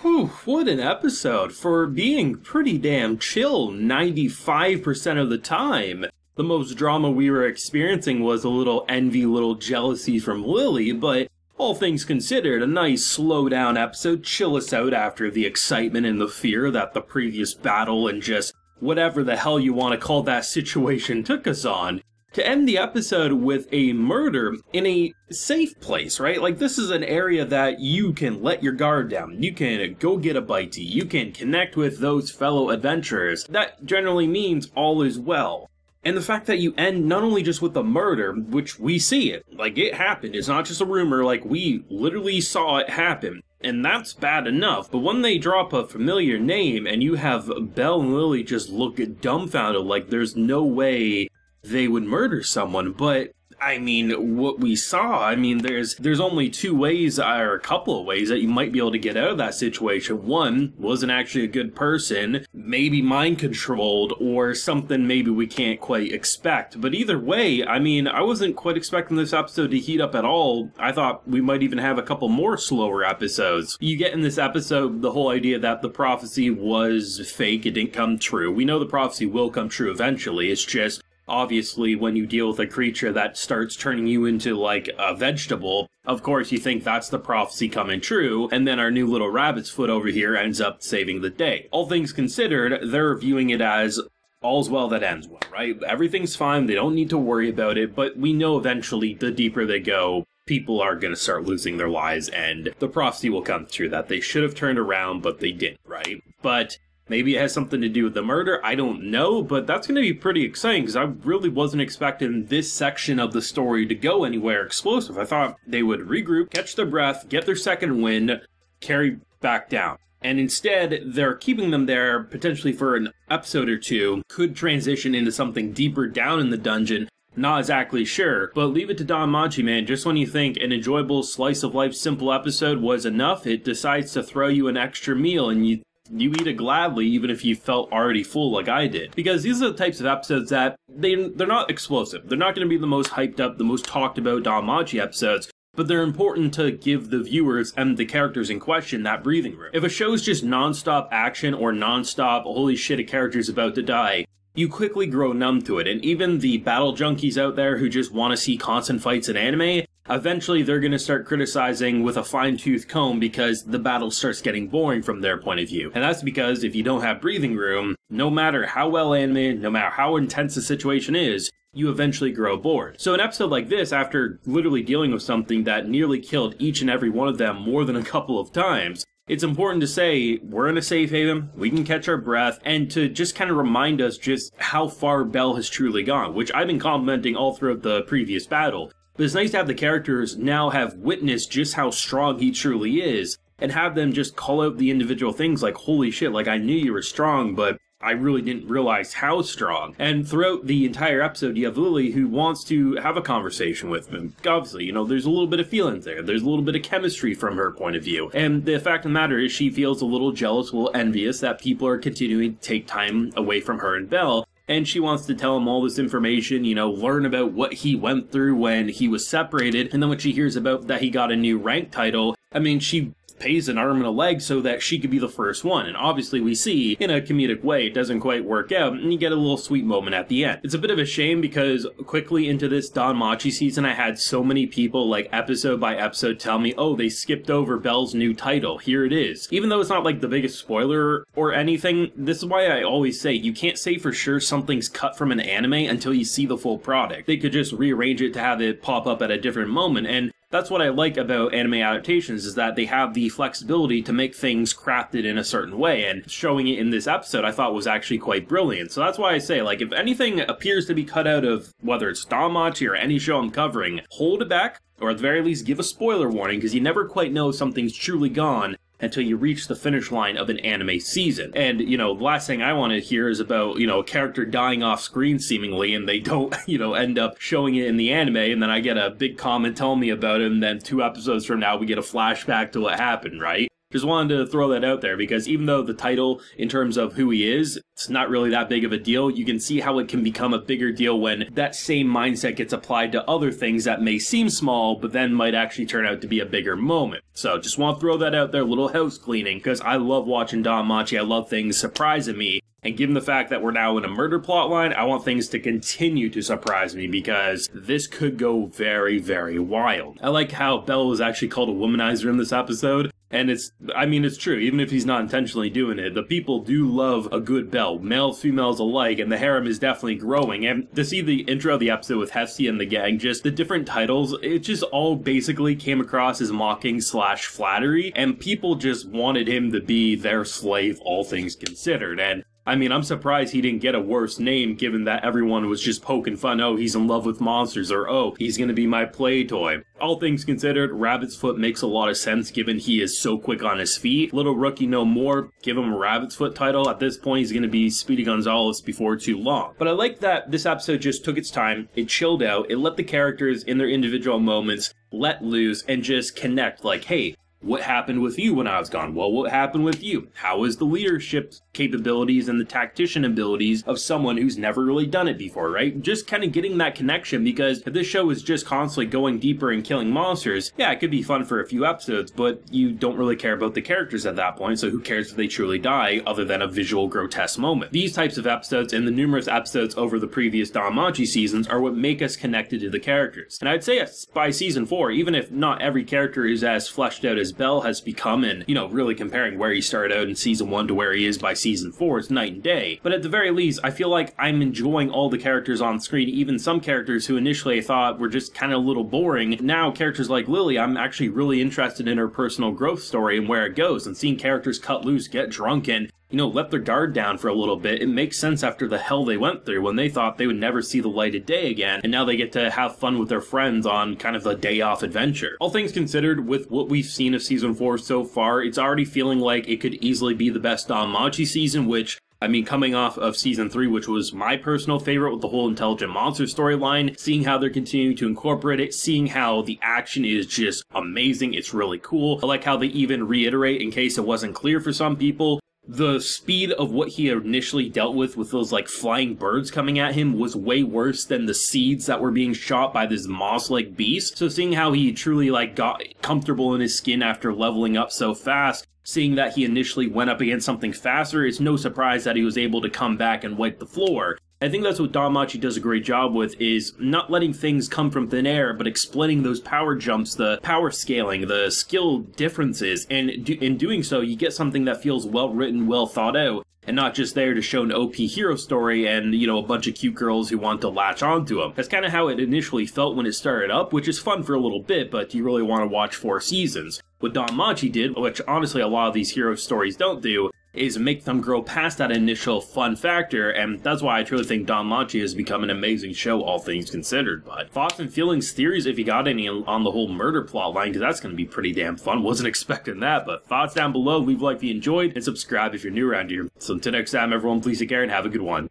Whew, what an episode for being pretty damn chill 95% of the time. The most drama we were experiencing was a little envy, little jealousy from Lily, but all things considered, a nice slow down episode, chill us out after the excitement and the fear that the previous battle and just whatever the hell you want to call that situation took us on. To end the episode with a murder in a safe place, right? Like, this is an area that you can let your guard down. You can go get a bite to eat. You can connect with those fellow adventurers. That generally means all is well. And the fact that you end not only just with a murder, which we see it, like it happened, it's not just a rumor, like we literally saw it happen. And that's bad enough, but when they drop a familiar name and you have Belle and Lily just look dumbfounded like there's no way they would murder someone, but I mean, what we saw, I mean, there's only two ways, or a couple of ways that you might be able to get out of that situation. One, wasn't actually a good person, maybe mind controlled, or something maybe we can't quite expect. But either way, I mean, I wasn't quite expecting this episode to heat up at all. I thought we might even have a couple more slower episodes. You get in this episode the whole idea that the prophecy was fake, it didn't come true. We know the prophecy will come true eventually, it's just obviously, when you deal with a creature that starts turning you into, like, a vegetable, of course you think that's the prophecy coming true, and then our new little rabbit's foot over here ends up saving the day. All things considered, they're viewing it as all's well that ends well, right? Everything's fine, they don't need to worry about it, but we know eventually, the deeper they go, people are going to start losing their lives, and the prophecy will come true that they should have turned around, but they didn't, right? But maybe it has something to do with the murder, I don't know, but that's going to be pretty exciting because I really wasn't expecting this section of the story to go anywhere explosive. I thought they would regroup, catch their breath, get their second win, carry back down. And instead, they're keeping them there potentially for an episode or two, could transition into something deeper down in the dungeon. Not exactly sure, but leave it to DanMachi, man. Just when you think an enjoyable slice of life simple episode was enough, it decides to throw you an extra meal and you eat it gladly, even if you felt already full like I did. Because these are the types of episodes that, they're not explosive. They're not going to be the most hyped up, the most talked about DanMachi episodes, but they're important to give the viewers and the characters in question that breathing room. If a show's just non-stop action or non-stop, holy shit, a character's about to die, you quickly grow numb to it, and even the battle junkies out there who just want to see constant fights in anime, eventually they're going to start criticizing with a fine-tooth comb because the battle starts getting boring from their point of view. And that's because if you don't have breathing room, no matter how well animated, no matter how intense the situation is, you eventually grow bored. So an episode like this, after literally dealing with something that nearly killed each and every one of them more than a couple of times, it's important to say, we're in a safe haven, we can catch our breath, and to just kind of remind us just how far Belle has truly gone, which I've been complimenting all throughout the previous battle. But it's nice to have the characters now have witnessed just how strong he truly is, and have them just call out the individual things like, holy shit, like I knew you were strong, but I really didn't realize how strong. And throughout the entire episode, you have Lily who wants to have a conversation with him. Obviously, you know, there's a little bit of feelings there. There's a little bit of chemistry from her point of view. And the fact of the matter is she feels a little jealous, a little envious that people are continuing to take time away from her and Belle. And she wants to tell him all this information, you know, learn about what he went through when he was separated. And then when she hears about that he got a new rank title, I mean, she pays an arm and a leg so that she could be the first one. And obviously we see, in a comedic way, it doesn't quite work out, and you get a little sweet moment at the end. It's a bit of a shame because quickly into this DanMachi season, I had so many people, like, episode by episode tell me, oh, they skipped over Belle's new title. Here it is. Even though it's not, like, the biggest spoiler or anything, this is why I always say, you can't say for sure something's cut from an anime until you see the full product. They could just rearrange it to have it pop up at a different moment, and that's what I like about anime adaptations, is that they have the flexibility to make things crafted in a certain way, and showing it in this episode I thought was actually quite brilliant. So that's why I say, like, if anything appears to be cut out of, whether it's DanMachi or any show I'm covering, hold it back, or at the very least give a spoiler warning, because you never quite know if something's truly gone until you reach the finish line of an anime season. And, you know, the last thing I want to hear is about, you know, a character dying off screen seemingly, and they don't, you know, end up showing it in the anime, and then I get a big comment telling me about it, and then 2 episodes from now we get a flashback to what happened, right? Just wanted to throw that out there because even though the title, in terms of who he is, it's not really that big of a deal, you can see how it can become a bigger deal when that same mindset gets applied to other things that may seem small, but then might actually turn out to be a bigger moment. So just want to throw that out there, little house cleaning, because I love watching DanMachi. I love things surprising me. And given the fact that we're now in a murder plotline, I want things to continue to surprise me because this could go very, very wild. I like how Bella was actually called a womanizer in this episode. And it's true, even if he's not intentionally doing it, the people do love a good belle, males, females alike, and the harem is definitely growing. And to see the intro of the episode with Hefty and the gang, just the different titles, it just all basically came across as mocking / flattery, and people just wanted him to be their slave, all things considered. And I'm surprised he didn't get a worse name given that everyone was just poking fun, oh, he's in love with monsters, or oh, he's gonna be my play toy. All things considered, Rabbit's Foot makes a lot of sense given he is so quick on his feet. Little rookie no more, give him a Rabbit's Foot title. At this point, he's gonna be Speedy Gonzalez before too long. But I like that this episode just took its time, it chilled out, it let the characters in their individual moments let loose and just connect like, hey, what happened with you when I was gone? Well, what happened with you? How is the leadership capabilities and the tactician abilities of someone who's never really done it before, right? Just kind of getting that connection, because if this show is just constantly going deeper and killing monsters, yeah, it could be fun for a few episodes, but you don't really care about the characters at that point, so who cares if they truly die other than a visual grotesque moment? These types of episodes and the numerous episodes over the previous DanMachi seasons are what make us connected to the characters. And I'd say by season 4, even if not every character is as fleshed out as Bell has become, and, really comparing where he started out in season 1 to where he is by season 4, it's night and day. But at the very least, I feel like I'm enjoying all the characters on screen, even some characters who initially I thought were just kind of a little boring. Now, characters like Lily, I'm actually really interested in her personal growth story and where it goes, and seeing characters cut loose, get drunk, and let their guard down for a little bit. It makes sense after the hell they went through when they thought they would never see the light of day again, and now they get to have fun with their friends on kind of a day-off adventure. All things considered, with what we've seen of Season 4 so far, it's already feeling like it could easily be the best DanMachi season, which coming off of Season 3, which was my personal favorite with the whole Intelligent Monster storyline, seeing how they're continuing to incorporate it, seeing how the action is just amazing, it's really cool. I like how they even reiterate, in case it wasn't clear for some people, the speed of what he initially dealt with those flying birds coming at him was way worse than the seeds that were being shot by this moss-like beast. So seeing how he truly got comfortable in his skin after leveling up so fast, seeing that he initially went up against something faster, it's no surprise that he was able to come back and wipe the floor. I think that's what DanMachi does a great job with, is not letting things come from thin air, but explaining those power jumps, the power scaling, the skill differences, and in doing so, you get something that feels well written, well thought out, and not just there to show an OP hero story and, a bunch of cute girls who want to latch onto him. That's kind of how it initially felt when it started up, which is fun for a little bit, but you really want to watch 4 seasons. What DanMachi did, which honestly a lot of these hero stories don't do, is make them grow past that initial fun factor, and that's why I truly think DanMachi has become an amazing show, all things considered. But thoughts and feelings, theories, if you got any on the whole murder plot line, because that's going to be pretty damn fun. Wasn't expecting that, but thoughts down below, leave a like if you enjoyed, and subscribe if you're new around here. So until next time, everyone, please take care and have a good one.